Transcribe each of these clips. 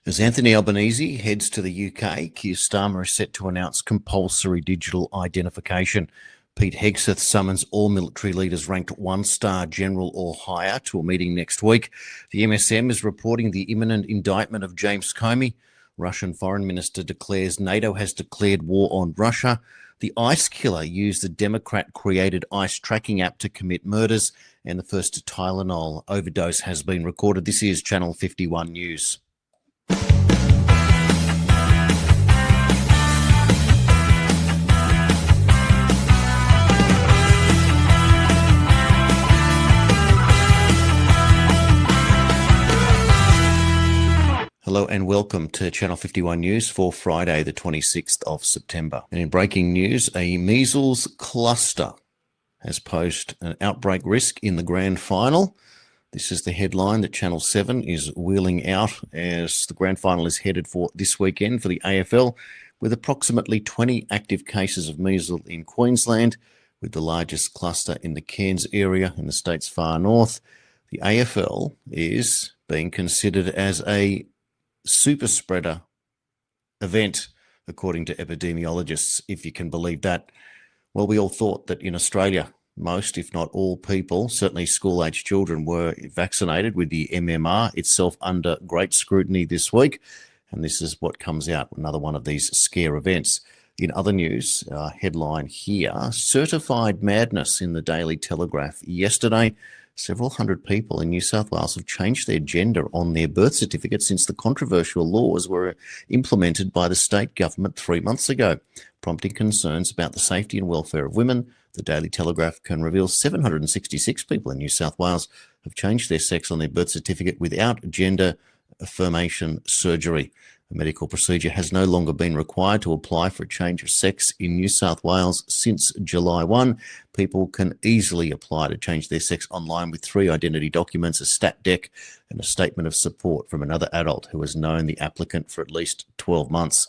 As Anthony Albanese heads to the UK, Keir Starmer is set to announce compulsory digital identification. Pete Hegseth summons all military leaders ranked one-star general or higher to a meeting next week. The MSM is reporting the imminent indictment of James Comey. Russian Foreign Minister declares NATO has declared war on Russia. The ICE killer used the Democrat-created ICE tracking app to commit murders. And the first Tylenol overdose has been recorded. This is Channel 51 News. Hello and welcome to Channel 51 News for Friday, the 26th of September. And in breaking news, a measles cluster has posed an outbreak risk in the grand final. This is the headline that Channel 7 is wheeling out as the grand final is headed for this weekend for the AFL, with approximately 20 active cases of measles in Queensland, with the largest cluster in the Cairns area in the state's far north. The AFL is being considered as a super spreader event, according to epidemiologists, if you can believe that. Well, we all thought that in Australia, most, if not all people, certainly school-aged children, were vaccinated, with the MMR itself under great scrutiny this week. And this is what comes out, another one of these scare events. In other news, headline here, certified madness in the Daily Telegraph yesterday. Several hundred people in New South Wales have changed their gender on their birth certificate since the controversial laws were implemented by the state government 3 months ago, prompting concerns about the safety and welfare of women. The Daily Telegraph can reveal 766 people in New South Wales have changed their sex on their birth certificate without gender affirmation surgery. A medical procedure has no longer been required to apply for a change of sex in New South Wales since July 1. People can easily apply to change their sex online with 3 identity documents, a stat dec, and a statement of support from another adult who has known the applicant for at least 12 months.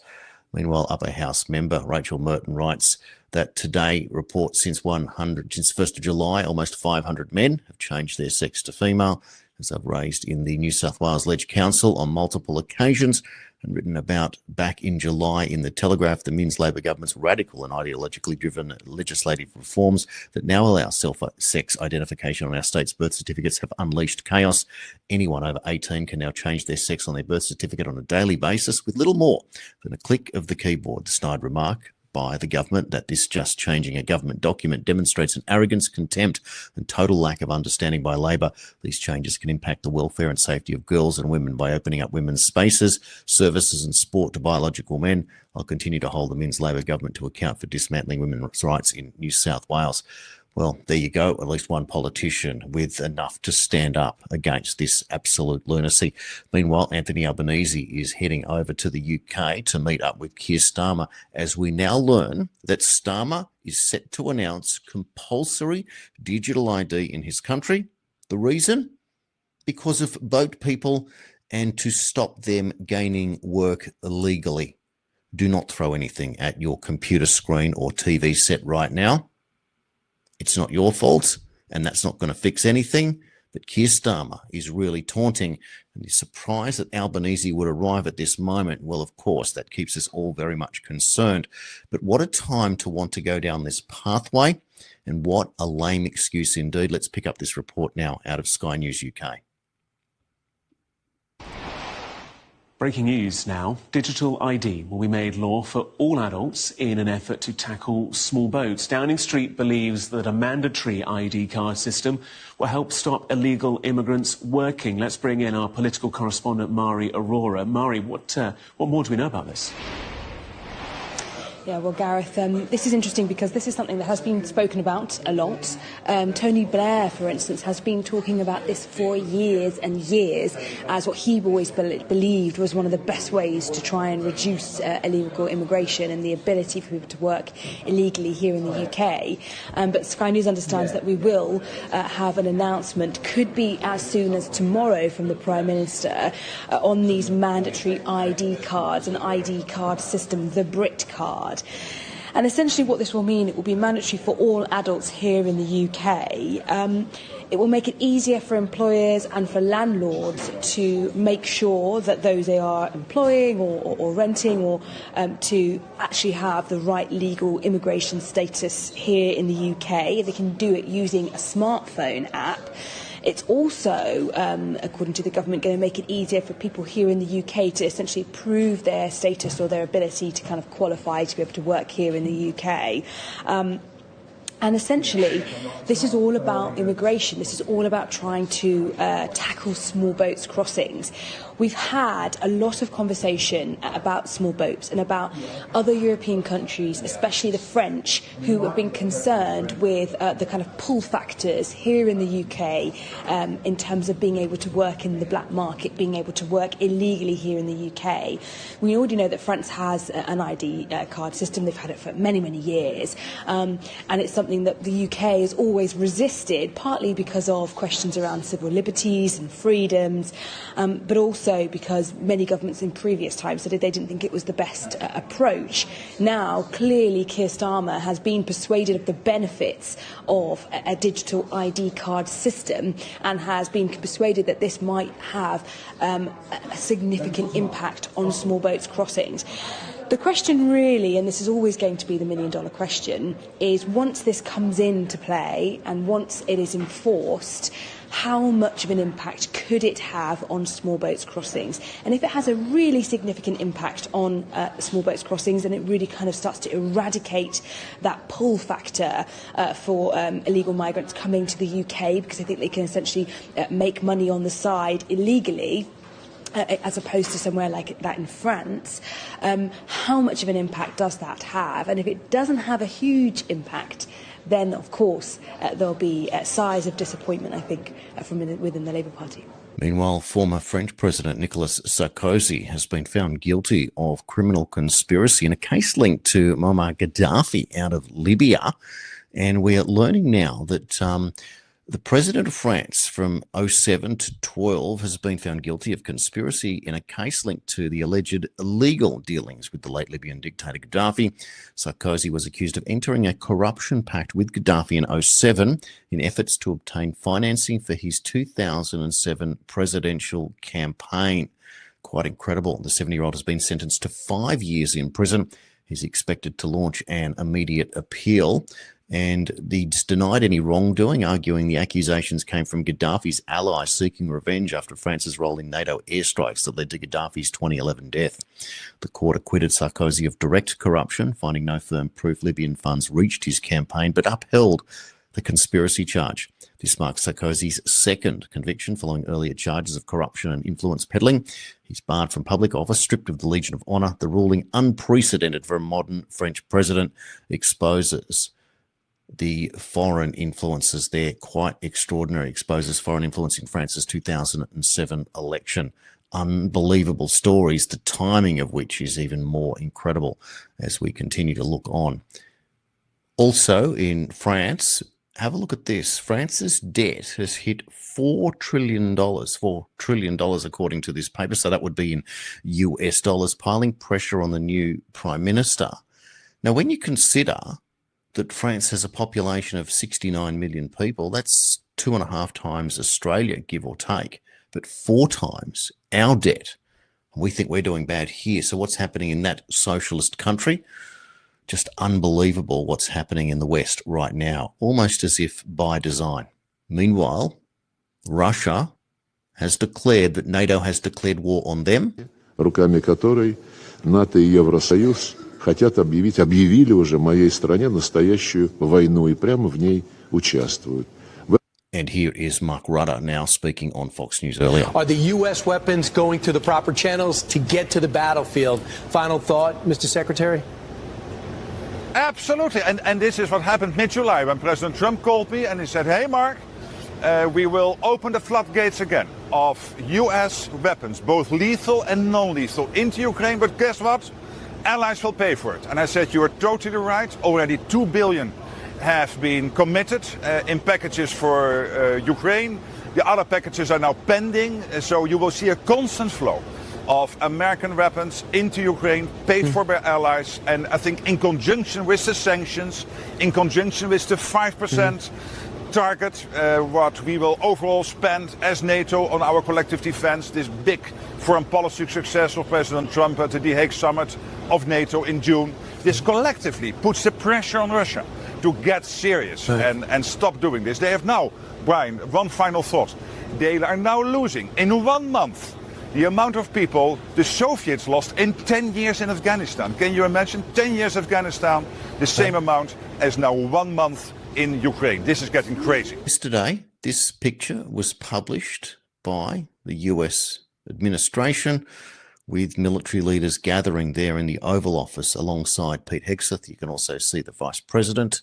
Meanwhile, Upper House member Rachel Merton writes that Today reports since 1st of July, almost 500 men have changed their sex to female, as I've raised in the New South Wales Ledge Council on multiple occasions, and written about back in July in the Telegraph. The Minns Labor government's radical and ideologically driven legislative reforms that now allow sex identification on our state's birth certificates have unleashed chaos. Anyone over 18 can now change their sex on their birth certificate on a daily basis with little more than a click of the keyboard. The snide remark by the government that this just changing a government document demonstrates an arrogance, contempt and total lack of understanding by Labor. These changes can impact the welfare and safety of girls and women by opening up women's spaces, services and sport to biological men. I'll continue to hold the Minns Labor government to account for dismantling women's rights in New South Wales. Well, there you go, at least one politician with enough to stand up against this absolute lunacy. Meanwhile, Anthony Albanese is heading over to the UK to meet up with Keir Starmer, as we now learn that Starmer is set to announce compulsory digital ID in his country. The reason? Because of boat people and to stop them gaining work illegally. Do not throw anything at your computer screen or TV set right now. It's not your fault, and that's not going to fix anything. But Keir Starmer is really taunting, and he's surprised that Albanese would arrive at this moment. Well, of course, that keeps us all very much concerned. But what a time to want to go down this pathway, and what a lame excuse indeed. Let's pick up this report now out of Sky News UK. Breaking news now. Digital ID will be made law for all adults in an effort to tackle small boats. Downing Street believes that a mandatory ID card system will help stop illegal immigrants working. Let's bring in our political correspondent, Mari Aurora. Mari, what more do we know about this? Yeah, well, Gareth, this is interesting because this is something that has been spoken about a lot. Tony Blair, for instance, has been talking about this for years and years as what he always believed was one of the best ways to try and reduce illegal immigration and the ability for people to work illegally here in the UK. But Sky News understands that we will have an announcement, could be as soon as tomorrow, from the Prime Minister on these mandatory ID cards, an ID card system, the Brit card. And essentially what this will mean, it will be mandatory for all adults here in the UK. It will make it easier for employers and for landlords to make sure that those they are employing or renting or to actually have the right legal immigration status here in the UK. They can do it using a smartphone app. It's also, according to the government, going to make it easier for people here in the UK to essentially prove their status or their ability to kind of qualify to be able to work here in the UK. And essentially, this is all about immigration. This is all about trying to tackle small boats crossings. We've had a lot of conversation about small boats and about other European countries, especially the French, who have been concerned with the kind of pull factors here in the UK in terms of being able to work in the black market, being able to work illegally here in the UK. We already know that France has an ID card system. They've had it for many, many years. And it's something that the UK has always resisted, partly because of questions around civil liberties and freedoms, but also because many governments in previous times said they didn't think it was the best approach. Now, clearly, Keir Starmer has been persuaded of the benefits of a digital ID card system and has been persuaded that this might have a significant impact on small boats crossings. The question really, and this is always going to be the million-dollar question, is once this comes into play and once it is enforced, how much of an impact could it have on small boats crossings? And if it has a really significant impact on small boats crossings, then it really kind of starts to eradicate that pull factor for illegal migrants coming to the UK, because I think they can essentially make money on the side illegally, as opposed to somewhere like that in France. How much of an impact does that have? And if it doesn't have a huge impact, then of course there'll be sighs of disappointment, I think, from within the Labour Party. Meanwhile, former French President Nicolas Sarkozy has been found guilty of criminal conspiracy in a case linked to Muammar Gaddafi out of Libya. And we're learning now that the president of France from 2007 to 2012 has been found guilty of conspiracy in a case linked to the alleged illegal dealings with the late Libyan dictator Gaddafi. Sarkozy was accused of entering a corruption pact with Gaddafi in 2007 in efforts to obtain financing for his 2007 presidential campaign. Quite incredible. The 70-year-old has been sentenced to 5 years in prison. He's expected to launch an immediate appeal. And he's denied any wrongdoing, arguing the accusations came from Gaddafi's allies seeking revenge after France's role in NATO airstrikes that led to Gaddafi's 2011 death. The court acquitted Sarkozy of direct corruption, finding no firm proof Libyan funds reached his campaign, but upheld the conspiracy charge. This marks Sarkozy's second conviction following earlier charges of corruption and influence peddling. He's barred from public office, stripped of the Legion of Honour. The ruling, unprecedented for a modern French president, exposes the foreign influences there, quite extraordinary, exposes foreign influence in France's 2007 election. Unbelievable stories, the timing of which is even more incredible as we continue to look on. Also in France, have a look at this. France's debt has hit $4 trillion according to this paper. So that would be in US dollars, piling pressure on the new prime minister. Now, when you consider that France has a population of 69 million people, that's 2.5 times Australia, give or take, but 4 times our debt. We think we're doing bad here. So what's happening in that socialist country? Just unbelievable what's happening in the West right now, almost as if by design. Meanwhile, Russia has declared that NATO has declared war on them. Руками которой НАТО и Евросоюз объявили уже моей стране настоящую войну и прямо в ней участвуют. And here is Mark Rutter now speaking on Fox News earlier. Are the U.S. weapons going to the proper channels to get to the battlefield? Final thought, Mr. Secretary? Absolutely. And this is what happened mid-July when President Trump called me and he said, hey, Mark, we will open the floodgates again of U.S. weapons, both lethal and non-lethal, into Ukraine. But guess what? Allies will pay for it. And I said, you are totally right. Already $2 billion have been committed in packages for Ukraine. The other packages are now pending. So you will see a constant flow of American weapons into Ukraine, paid for by allies. And I think in conjunction with the sanctions, in conjunction with the 5% target what we will overall spend as NATO on our collective defense, this big foreign policy success of President Trump at the Hague summit of NATO in June. This collectively puts the pressure on Russia to get serious and stop doing this. They have now, Brian, one final thought. They are now losing in 1 month the amount of people the Soviets lost in 10 years in Afghanistan. Can you imagine? 10 years Afghanistan, the same amount as now 1 month in Ukraine. This is getting crazy. Yesterday, this picture was published by the US administration with military leaders gathering there in the Oval Office alongside Pete Hegseth. You can also see the Vice President,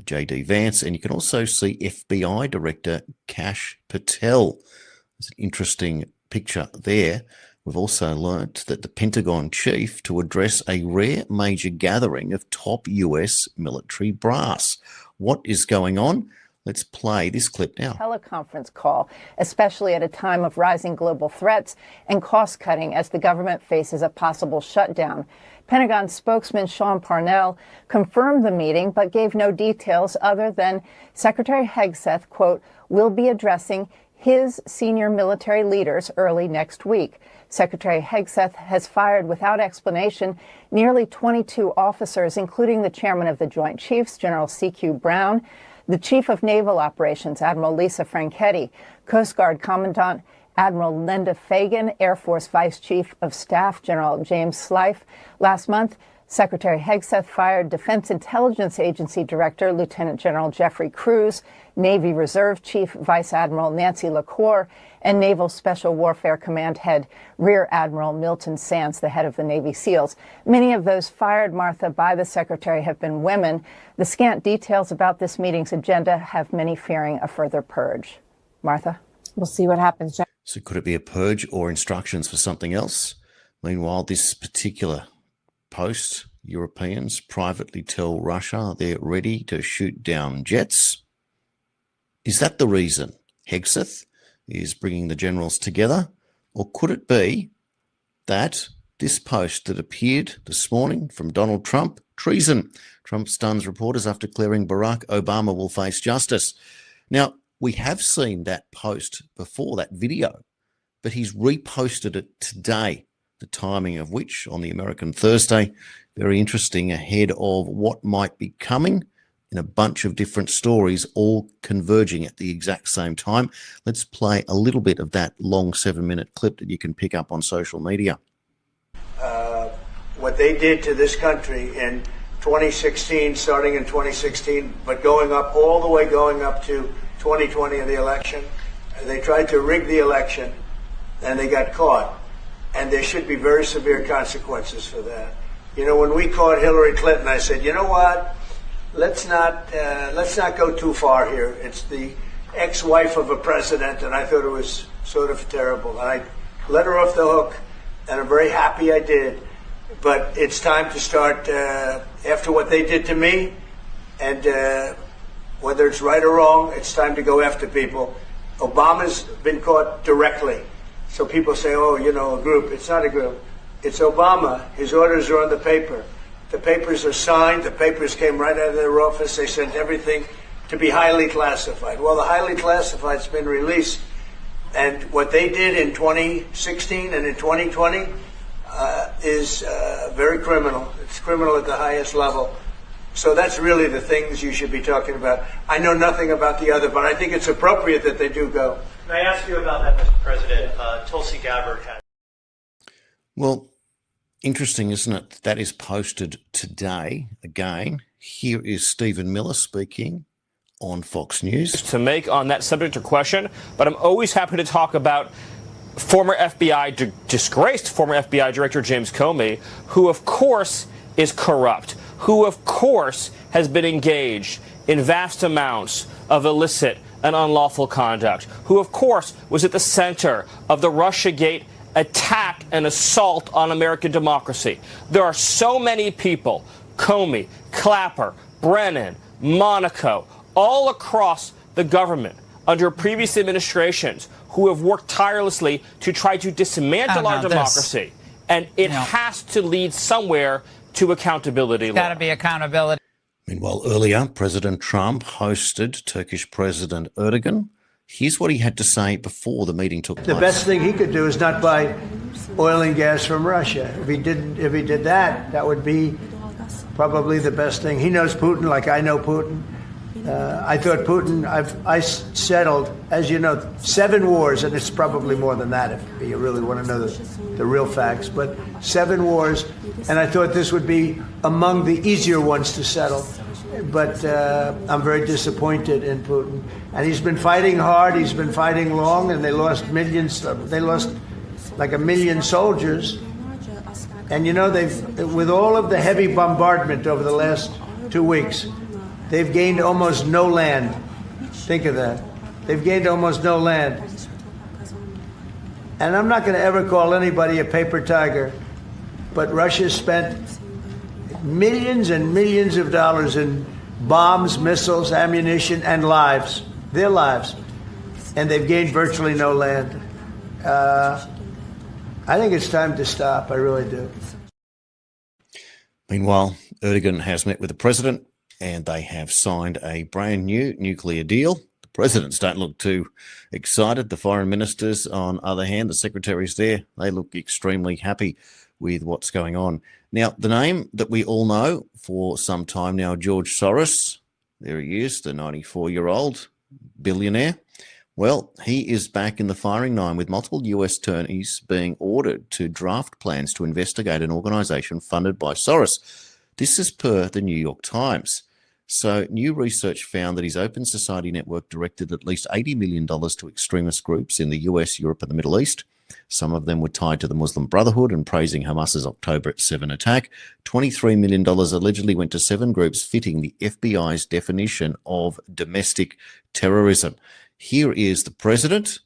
J.D. Vance, and you can also see FBI Director Kash Patel. It's an interesting picture there. We've also learnt that the Pentagon chief to address a rare major gathering of top US military brass. What is going on? Let's play this clip now. Teleconference call, especially at a time of rising global threats and cost cutting as the government faces a possible shutdown. Pentagon spokesman Sean Parnell confirmed the meeting but gave no details other than Secretary Hegseth, quote, will be addressing his senior military leaders early next week. Secretary Hegseth has fired without explanation nearly 22 officers, including the chairman of the Joint Chiefs, General C.Q. Brown, the Chief of Naval Operations, Admiral Lisa Franchetti, Coast Guard Commandant Admiral Linda Fagan, Air Force Vice Chief of Staff General James Slife. Last month, Secretary Hegseth fired Defense Intelligence Agency Director Lieutenant General Jeffrey Cruz, Navy Reserve Chief Vice Admiral Nancy LaCour, and Naval Special Warfare Command Head Rear Admiral Milton Sands, the head of the Navy SEALs. Many of those fired, Martha, by the Secretary have been women. The scant details about this meeting's agenda have many fearing a further purge. Martha? We'll see what happens, Jeff. So could it be a purge or instructions for something else? Meanwhile, this particular post, Europeans privately tell Russia they're ready to shoot down jets. Is that the reason Hegseth is bringing the generals together? Or could it be that this post that appeared this morning from Donald Trump, treason? Trump stuns reporters after declaring Barack Obama will face justice. Now, we have seen that post before, that video, but he's reposted it today, the timing of which on the American Thursday, very interesting ahead of what might be coming in a bunch of different stories, all converging at the exact same time. Let's play a little bit of that long 7-minute clip that you can pick up on social media. What they did to this country in 2016, starting in 2016, but going up all the way going up to 2020 in the election. They tried to rig the election and they got caught. And there should be very severe consequences for that. You know, when we caught Hillary Clinton, I said, you know what? Let's not go too far here. It's the ex-wife of a president, and I thought it was sort of terrible. And I let her off the hook, and I'm very happy I did. But it's time to start, after what they did to me, and whether it's right or wrong, it's time to go after people. Obama's been caught directly. So people say, oh, you know, a group. It's not a group. It's Obama. His orders are on the paper. The papers are signed. The papers came right out of their office. They sent everything to be highly classified. Well, the highly classified's been released. And what they did in 2016 and in 2020 is very criminal. It's criminal at the highest level. So that's really the things you should be talking about. I know nothing about the other, but I think it's appropriate that they do go. May I ask you about that, Mr. President? Tulsi Gabbard had... Well, interesting, isn't it? That is posted today. Again, here is Stephen Miller speaking on Fox News. To make on that subject or question, but I'm always happy to talk about former FBI, disgraced former FBI Director James Comey, who, of course, is corrupt, who, of course, has been engaged in vast amounts of illicit and unlawful conduct, who, of course, was at the center of the Russiagate attack and assault on American democracy. There are so many people, Comey, Clapper, Brennan, Monaco, all across the government under previous administrations who have worked tirelessly to try to dismantle our democracy. And it has to lead somewhere to accountability. Got to be accountability. Meanwhile, earlier, President Trump hosted Turkish President Erdogan. Here's what he had to say before the meeting took place. The best thing he could do is not buy oil and gas from Russia. If he did that, that would be probably the best thing. He knows Putin like I know Putin. I thought Putin, I settled, as you know, 7 wars, and it's probably more than that if you really want to know the real facts, but 7 wars, and I thought this would be among the easier ones to settle. But I'm very disappointed in Putin. And he's been fighting hard, he's been fighting long, and they lost millions, they lost like 1 million soldiers. And you know, with all of the heavy bombardment over the last 2 weeks, they've gained almost no land. Think of that. They've gained almost no land. And I'm not going to ever call anybody a paper tiger, but Russia spent millions and millions of dollars in bombs, missiles, ammunition, and lives, their lives. And they've gained virtually no land. I think it's time to stop. I really do. Meanwhile, Erdogan has met with the president and they have signed a brand new nuclear deal. The presidents don't look too excited. The foreign ministers, on other hand, the secretaries there, they look extremely happy with what's going on. Now, the name that we all know for some time now, George Soros, there he is, the 94-year-old billionaire. Well, he is back in the firing line with multiple US attorneys being ordered to draft plans to investigate an organisation funded by Soros. This is per the New York Times. So new research found that his Open Society network directed at least $80 million to extremist groups in the US, Europe and the Middle East. Some of them were tied to the Muslim Brotherhood and praising Hamas's October 7 attack. $23 million allegedly went to 7 groups fitting the FBI's definition of domestic terrorism. Here is the president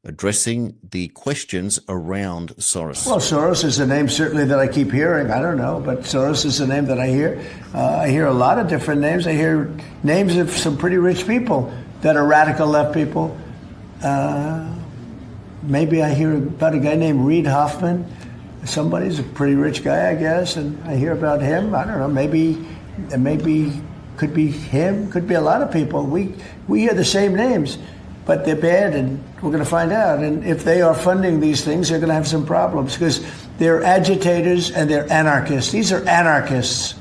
addressing the questions around Soros. Well, Soros is a name certainly that I keep hearing. I don't know, but Soros is a name that I hear. I hear a lot of different names. I hear names of some pretty rich people that are radical left people. Maybe I hear about a guy named Reid Hoffman. Somebody's a pretty rich guy, I guess, and I hear about him. I don't know, maybe could be him, could be a lot of people. We hear the same names, but they're bad, and we're going to find out. And if they are funding these things, they're going to have some problems because they're agitators and they're anarchists. These are anarchists.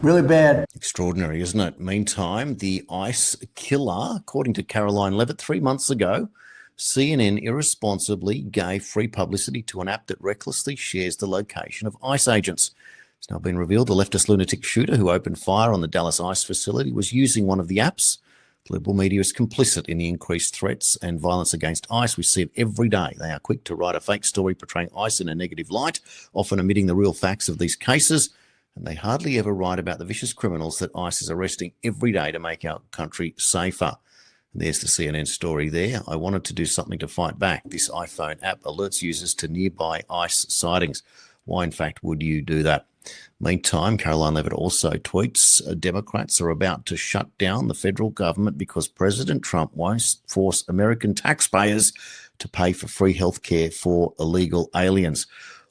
Really bad. Extraordinary, isn't it? Meantime, the ICE killer, according to Caroline Levitt, 3 months ago, CNN irresponsibly gave free publicity to an app that recklessly shares the location of ICE agents. It's now been revealed the leftist lunatic shooter who opened fire on the Dallas ICE facility was using one of the apps. The liberal media is complicit in the increased threats and violence against ICE. We see it every day. They are quick to write a fake story portraying ICE in a negative light, often omitting the real facts of these cases. And they hardly ever write about the vicious criminals that ICE is arresting every day to make our country safer. And there's the CNN story there. I wanted to do something to fight back. This iPhone app alerts users to nearby ICE sightings. Why, in fact, would you do that? Meantime, Caroline Levitt also tweets, Democrats are about to shut down the federal government because President Trump won't force American taxpayers to pay for free health care for illegal aliens.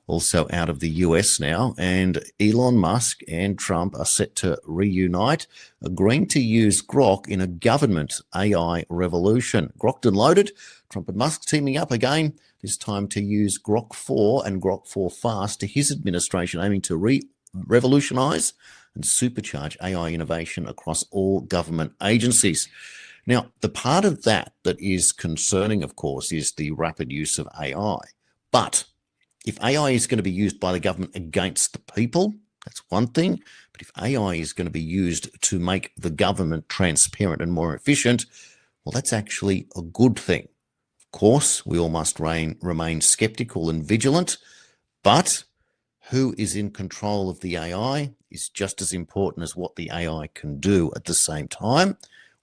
Also out of the US now, and Elon Musk and Trump are set to reunite, agreeing to use Grok in a government AI revolution. Grokked and loaded, Trump and Musk teaming up again, this time to use Grok 4 and Grok 4 Fast to his administration, aiming to revolutionize and supercharge AI innovation across all government agencies. Now, the part of that is concerning, of course, is the rapid use of AI. But if AI is going to be used by the government against the people, that's one thing. But if AI is going to be used to make the government transparent and more efficient, well, that's actually a good thing. Of course, we all must remain skeptical and vigilant, but who is in control of the AI is just as important as what the AI can do at the same time.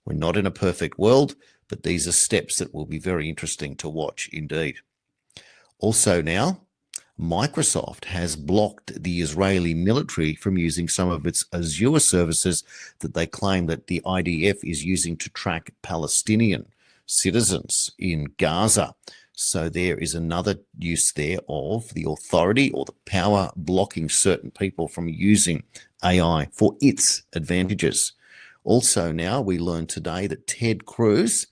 We're not in a perfect world, but these are steps that will be very interesting to watch indeed. Also now, Microsoft has blocked the Israeli military from using some of its Azure services that they claim that the IDF is using to track Palestinian citizens in Gaza. So there is another use there of the authority or the power blocking certain people from using AI for its advantages. Also now we learned today that Ted Cruz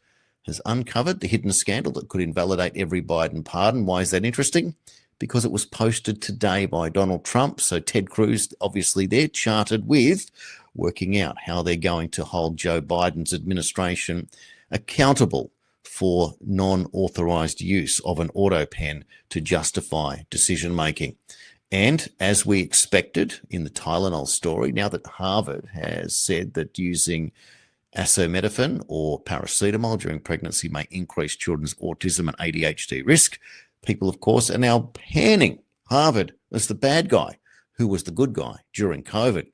has uncovered the hidden scandal that could invalidate every Biden pardon. Why is that interesting? Because it was posted today by Donald Trump. So Ted Cruz, obviously they're chartered with working out how they're going to hold Joe Biden's administration accountable for non-authorized use of an auto pen to justify decision-making. And as we expected in the Tylenol story, now that Harvard has said that using acetaminophen or paracetamol during pregnancy may increase children's autism and ADHD risk, people, of course, are now panning Harvard as the bad guy who was the good guy during COVID.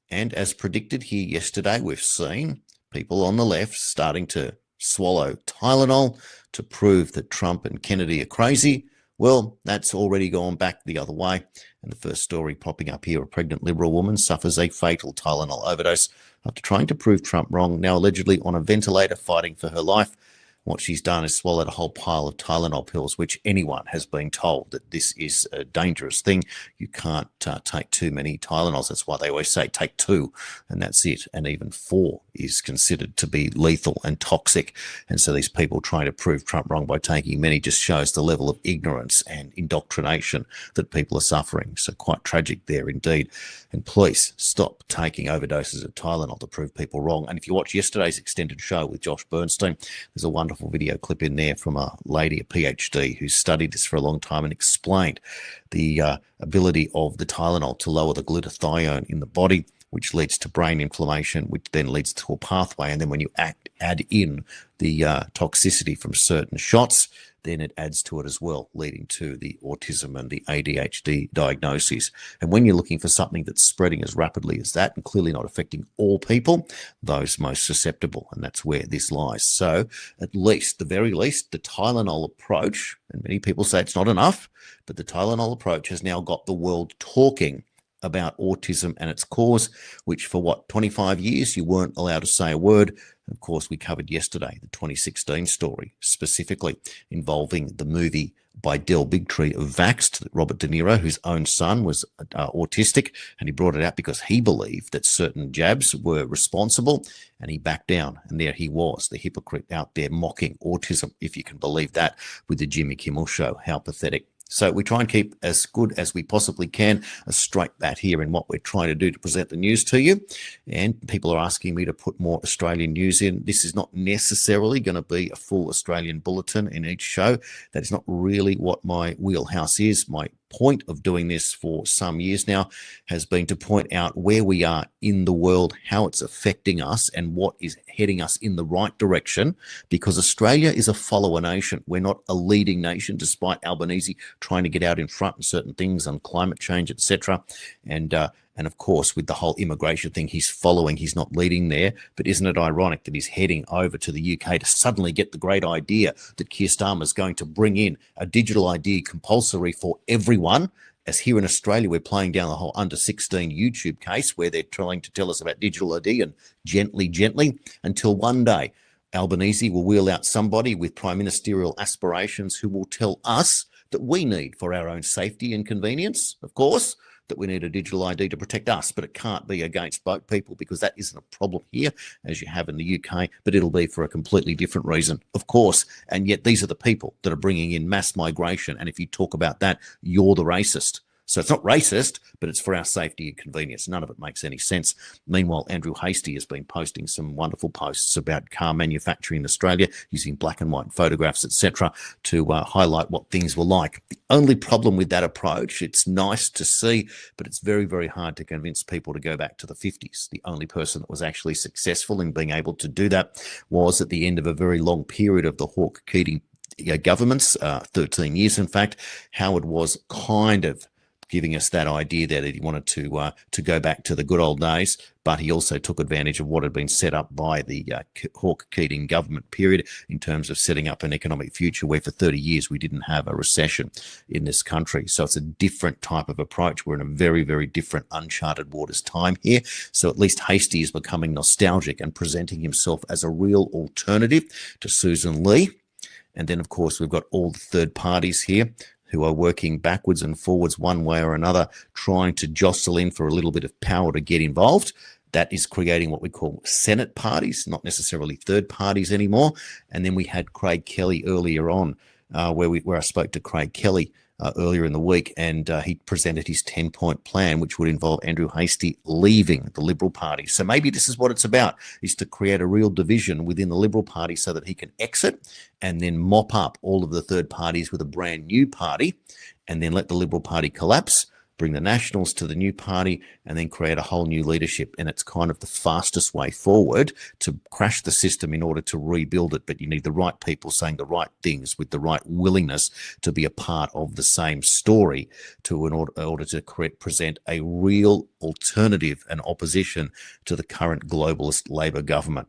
And as predicted here yesterday, we've seen people on the left starting to swallow Tylenol to prove that Trump and Kennedy are crazy. Well, that's already gone back the other way. And the first story popping up here, a pregnant Liberal woman suffers a fatal Tylenol overdose after trying to prove Trump wrong, now allegedly on a ventilator fighting for her life. What she's done is swallowed a whole pile of Tylenol pills, which anyone has been told that this is a dangerous thing. You can't take too many Tylenols. That's why they always say take 2 and that's it. And even 4 is considered to be lethal and toxic. And so these people trying to prove Trump wrong by taking many just shows the level of ignorance and indoctrination that people are suffering. So quite tragic there indeed. And please stop taking overdoses of Tylenol to prove people wrong. And if you watch yesterday's extended show with Josh Bernstein, there's a wonderful video clip in there from a lady, a PhD, who studied this for a long time and explained the ability of the Tylenol to lower the glutathione in the body, which leads to brain inflammation, which then leads to a pathway. And then when you add in the toxicity from certain shots, then it adds to it as well, leading to the autism and the ADHD diagnoses. And when you're looking for something that's spreading as rapidly as that and clearly not affecting all people, those most susceptible, and that's where this lies. So at least, the very least, the Tylenol approach, and many people say it's not enough, but the Tylenol approach has now got the world talking about autism and its cause, which for 25 years you weren't allowed to say a word. Of course, we covered yesterday the 2016 story, specifically involving the movie by Del Bigtree of Vaxxed, Robert De Niro, whose own son was autistic, and he brought it out because he believed that certain jabs were responsible, and he backed down. And there he was, the hypocrite out there mocking autism, if you can believe that, with the Jimmy Kimmel show. How pathetic. So we try and keep as good as we possibly can, a straight bat here in what we're trying to do to present the news to you. And people are asking me to put more Australian news in. This is not necessarily going to be a full Australian bulletin in each show. That is not really what my wheelhouse is. My point of doing this for some years now has been to point out where we are in the world, how it's affecting us, and what is heading us in the right direction, because Australia is a follower nation. We're not a leading nation, despite Albanese trying to get out in front on certain things on climate change, etc. And of course, with the whole immigration thing, he's following, he's not leading there. But isn't it ironic that he's heading over to the UK to suddenly get the great idea that Keir Starmer is going to bring in a digital ID compulsory for everyone, as here in Australia, we're playing down the whole under 16 YouTube case where they're trying to tell us about digital ID and gently, until one day Albanese will wheel out somebody with prime ministerial aspirations who will tell us that we need, for our own safety and convenience, of course, that we need a digital ID to protect us, but it can't be against boat people, because that isn't a problem here, as you have in the UK, but it'll be for a completely different reason, of course. And yet these are the people that are bringing in mass migration. And if you talk about that, you're the racist. So it's not racist, but it's for our safety and convenience. None of it makes any sense. Meanwhile, Andrew Hastie has been posting some wonderful posts about car manufacturing in Australia, using black and white photographs, etc., to highlight what things were like. The only problem with that approach, it's nice to see, but it's very, very hard to convince people to go back to the 50s. The only person that was actually successful in being able to do that was at the end of a very long period of the Hawke-Keating governments, 13 years, in fact. Howard was kind of giving us that idea that he wanted to go back to the good old days, but he also took advantage of what had been set up by the Hawke-Keating government period in terms of setting up an economic future where for 30 years we didn't have a recession in this country. So it's a different type of approach. We're in a very, very different uncharted waters time here. So at least Hastie is becoming nostalgic and presenting himself as a real alternative to Susan Lee. And then, of course, we've got all the third parties here who are working backwards and forwards one way or another, trying to jostle in for a little bit of power to get involved. That is creating what we call Senate parties, not necessarily third parties anymore. And then we had Craig Kelly earlier on, where I spoke to Craig Kelly earlier in the week, and he presented his 10-point plan, which would involve Andrew Hastie leaving the Liberal Party. So maybe this is what it's about, is to create a real division within the Liberal Party so that he can exit and then mop up all of the third parties with a brand new party, and then let the Liberal Party collapse, bring the Nationals to the new party, and then create a whole new leadership. And it's kind of the fastest way forward to crash the system in order to rebuild it. But you need the right people saying the right things with the right willingness to be a part of the same story in order to present a real alternative and opposition to the current globalist Labor government.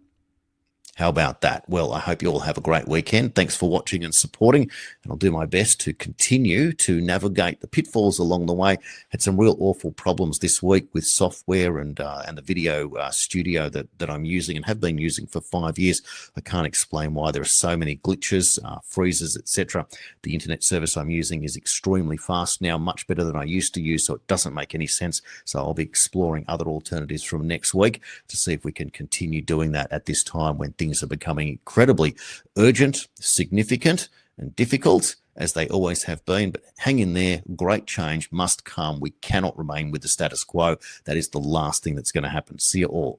How about that? Well, I hope you all have a great weekend. Thanks for watching and supporting, and I'll do my best to continue to navigate the pitfalls along the way. Had some real awful problems this week with software and the video studio that I'm using and have been using for 5 years. I can't explain why there are so many glitches, freezes, etc. The internet service I'm using is extremely fast now, much better than I used to use, so it doesn't make any sense. So I'll be exploring other alternatives from next week to see if we can continue doing that at this time when things are becoming incredibly urgent, significant, and difficult, as they always have been. But hang in there. Great change must come. We cannot remain with the status quo. That is the last thing that's going to happen. See you all.